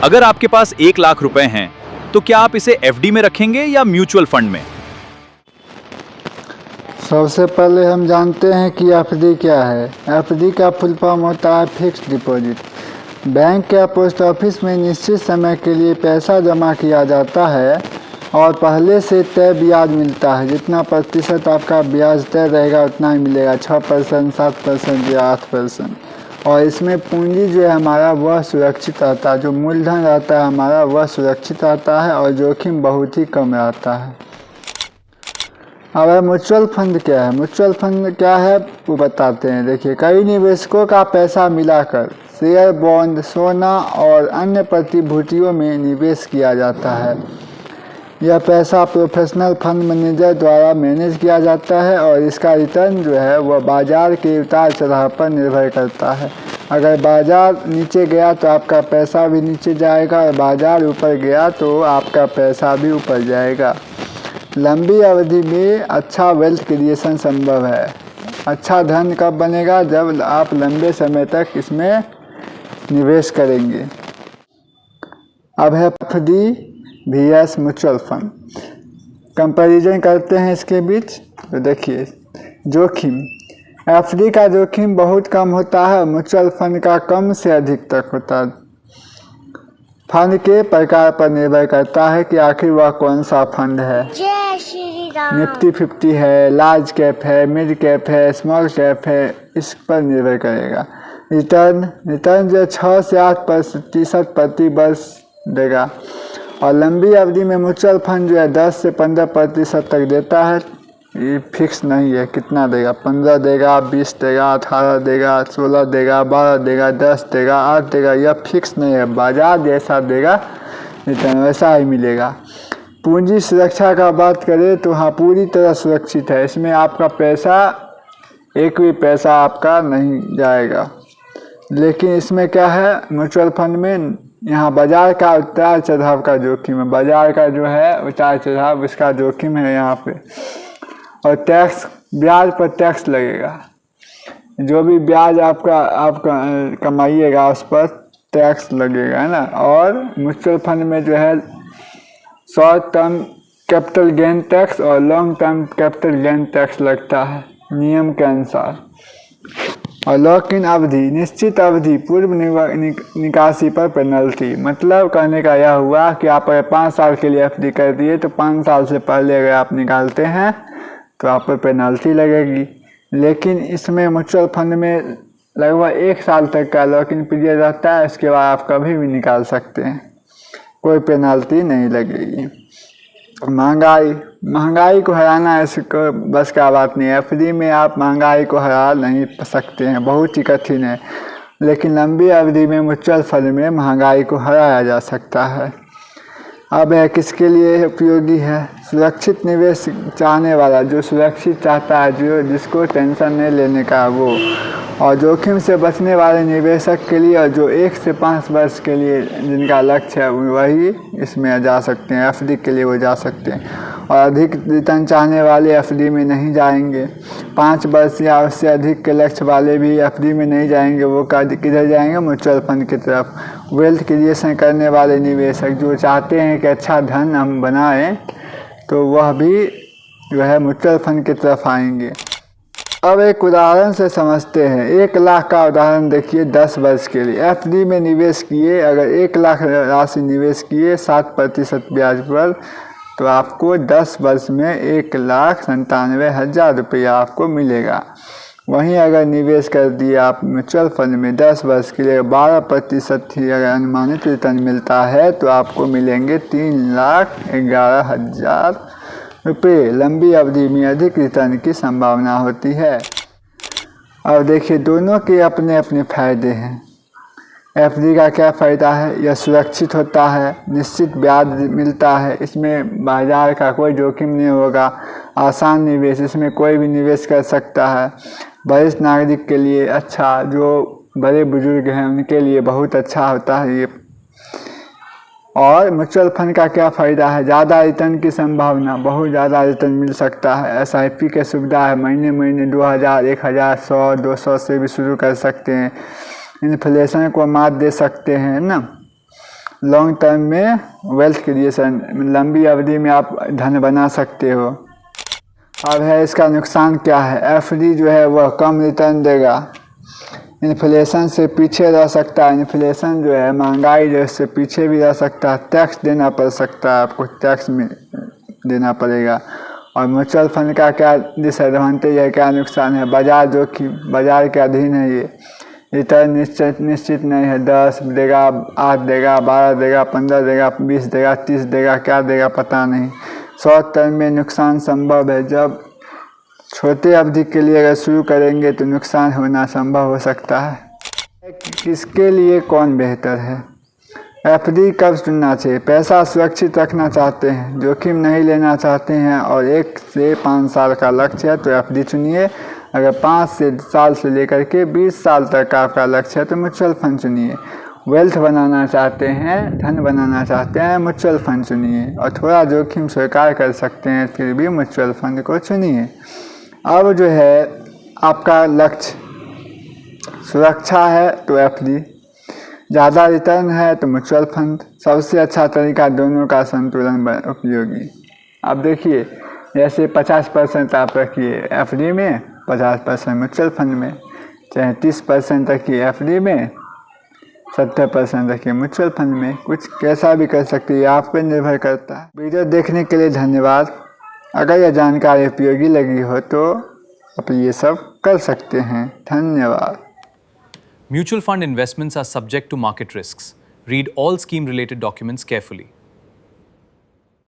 अगर आपके पास 1 लाख रुपए हैं तो क्या आप इसे एफडी में रखेंगे या म्यूचुअल फंड में? सबसे पहले हम जानते हैं कि एफडी क्या है। एफडी का फुल फॉर्म होता है फिक्स्ड डिपॉजिट। बैंक या पोस्ट ऑफिस में निश्चित समय के लिए पैसा जमा किया जाता है और पहले से तय ब्याज मिलता है। जितना प्रतिशत आपका ब्याज तय रहेगा उतना ही मिलेगा, 6%, 7% या 8%। और इसमें पूंजी जो है हमारा वह सुरक्षित रहता है, जो मूलधन रहता है हमारा वह सुरक्षित रहता है और जोखिम बहुत ही कम रहता है। अब म्यूचुअल फंड क्या है? म्यूचुअल फंड क्या है वो बताते हैं। देखिए, कई निवेशकों का पैसा मिलाकर शेयर, बॉन्ड, सोना और अन्य प्रतिभूतियों में निवेश किया जाता है। यह पैसा प्रोफेशनल फंड मैनेजर द्वारा मैनेज किया जाता है और इसका रिटर्न जो है वह बाज़ार के उतार चढ़ाव पर निर्भर करता है। अगर बाज़ार नीचे गया तो आपका पैसा भी नीचे जाएगा और बाज़ार ऊपर गया तो आपका पैसा भी ऊपर जाएगा। लंबी अवधि में अच्छा वेल्थ क्रिएशन संभव है। अच्छा धन कब बनेगा? जब आप लंबे समय तक इसमें निवेश करेंगे। अब है FD VS mutual fund. Comparison करते हैं इसके बीच। तो देखिए, जोखिम, एफडी का जोखिम बहुत कम होता है, म्यूचुअल फंड का कम से अधिक तक होता है। फंड के प्रकार पर निर्भर करता है कि आखिर वह कौन सा फंड है। निफ्टी 50 है, लार्ज कैप है, मिड कैप है, स्मॉल कैप है, इस पर निर्भर करेगा। रिटर्न जो 6 से 8% प्रति वर्ष देगा और लंबी अवधि में म्यूचुअल फंड जो है 10 से 15% तक देता है। ये फिक्स नहीं है कितना देगा, 15 देगा, 20 देगा, 18 देगा, 16 देगा, 12 देगा, 10 देगा, 8 देगा, यह फिक्स नहीं है। बाजार जैसा देगा रिटर्न वैसा ही मिलेगा। पूंजी सुरक्षा का बात करें तो हाँ, पूरी तरह सुरक्षित है। इसमें आपका पैसा, एक भी पैसा आपका नहीं जाएगा। लेकिन इसमें क्या है, म्यूचुअल फंड में यहाँ बाजार का उतार चढ़ाव का जोखिम है। बाजार का जो है उतार चढ़ाव, इसका जोखिम है यहाँ पे। और टैक्स, ब्याज पर टैक्स लगेगा। जो भी ब्याज आप कमाइएगा उस पर टैक्स लगेगा, है ना। और म्यूचुअल फंड में जो है short term capital gain tax और long term capital gain tax लगता है नियम के अनुसार। और लॉक इन अवधि, निश्चित अवधि पूर्व निकासी पर पेनल्टी। मतलब कहने का यह हुआ कि आप अगर 5 साल के लिए एफडी कर दिए तो 5 साल से पहले अगर आप निकालते हैं तो आप पर पेनल्टी लगेगी। लेकिन इसमें म्यूचुअल फंड में लगभग 1 साल तक का लॉक इन पीरियड रहता है। इसके बाद आप कभी भी निकाल सकते हैं, कोई पेनल्टी नहीं लगेगी। महंगाई को हराना इसको बस का बात नहीं है। एफडी में आप महंगाई को हरा नहीं सकते हैं, बहुत ही कठिन है। लेकिन लंबी अवधि में म्यूचुअल फंड में महंगाई को हराया जा सकता है। अब यह किसके लिए उपयोगी है? सुरक्षित निवेश चाहने वाला, जो सुरक्षित चाहता है, जिसको टेंशन नहीं लेने का वो। और जोखिम से बचने वाले निवेशक के लिए, और जो 1 से 5 वर्ष के लिए जिनका लक्ष्य है वही इसमें जा सकते हैं, एफडी के लिए वो जा सकते हैं। और अधिक रिटर्न चाहने वाले एफडी में नहीं जाएंगे। 5 वर्ष या उससे अधिक के लक्ष्य वाले भी एफडी में नहीं जाएंगे, वो किधर जाएंगे? म्यूचुअल फंड की तरफ। वेल्थ क्रिएशन करने वाले निवेशक जो चाहते हैं कि अच्छा धन हम बनाएं, तो वह भी जो है म्यूचुअल फंड की तरफ आएंगे। अब एक उदाहरण से समझते हैं। 1 लाख का उदाहरण देखिए, 10 वर्ष के लिए एफडी में निवेश किए। अगर 1 लाख राशि निवेश किए 7% ब्याज पर, तो आपको 10 वर्ष में 1,97,000 रुपया आपको मिलेगा। वहीं अगर निवेश कर दिए आप म्यूचुअल फंड में 10 वर्ष के लिए, 12% ही अगर अनुमानित रिटर्न मिलता है तो आपको मिलेंगे 3,11,000 रुपये। लंबी अवधि में अधिक रिटर्न की संभावना होती है। अब देखिए, दोनों के अपने अपने फायदे हैं। एफडी का क्या फ़ायदा है? यह सुरक्षित होता है, निश्चित ब्याज मिलता है, इसमें बाजार का कोई जोखिम नहीं होगा, आसान निवेश, इसमें कोई भी निवेश कर सकता है। वरिष्ठ नागरिक के लिए अच्छा, जो बड़े बुजुर्ग हैं उनके लिए बहुत अच्छा होता है ये। और म्यूचुअल फंड का क्या फ़ायदा है? ज़्यादा रिटर्न की संभावना, बहुत ज़्यादा रिटर्न मिल सकता है। एसआईपी की सुविधा है, महीने महीने 2000, 1000, 100, 200 से भी शुरू कर सकते हैं। इन्फ्लेशन को मात दे सकते हैं ना। लॉन्ग टर्म में वेल्थ क्रिएशन, लंबी अवधि में आप धन बना सकते हो। अब है इसका नुकसान क्या है। एफडी जो है वह कम रिटर्न देगा, इन्फ्लेशन से पीछे रह सकता है। इन्फ्लेशन जो है, महंगाई जो है, उससे पीछे भी रह सकता है। टैक्स देना पड़ सकता है, आपको टैक्स में देना पड़ेगा। और म्यूचुअल फंड का क्या डिसएडवांटेज है, क्या नुकसान है। बाजार जोखिम, बाजार के अधीन है ये। रिटर्न निश्चित नहीं है, 10 देगा, 8 देगा, 12 देगा, 15 देगा, 20 देगा, 30 देगा, क्या देगा पता नहीं। शॉर्ट टर्म में नुकसान संभव है। जब छोटे अवधि के लिए अगर शुरू करेंगे तो नुकसान होना संभव हो सकता है। किसके लिए कौन बेहतर है। एफडी कब चुनना चाहिए। पैसा सुरक्षित रखना चाहते हैं, जोखिम नहीं लेना चाहते हैं और 1 से 5 साल का लक्ष्य है तो एफडी चुनिए। अगर 5 साल से लेकर के 20 साल तक का आपका लक्ष्य है तो म्यूचुअल फंड चुनिए। वेल्थ बनाना चाहते हैं, धन बनाना चाहते हैं, म्यूचुअल फंड चुनिए। और थोड़ा जोखिम स्वीकार कर सकते हैं फिर भी म्यूचुअल फंड को चुनिए। अब जो है आपका लक्ष्य सुरक्षा है तो एफडी, ज़्यादा रिटर्न है तो म्यूचुअल फंड। सबसे अच्छा तरीका दोनों का संतुलन उपयोगी। अब देखिए, जैसे 50% आप रखिए एफडी में, 50% म्यूचुअल फंड में, चाहे 30% रखिए एफडी में, 70% रखिए म्यूचुअल फंड में। कुछ कैसा भी कर सकते हैं, आप पर निर्भर करता है। वीडियो देखने के लिए धन्यवाद। अगर यह जानकारी उपयोगी लगी हो तो आप ये सब कर सकते हैं। धन्यवाद। Mutual fund investments are subject to market risks. Read all scheme-related documents carefully.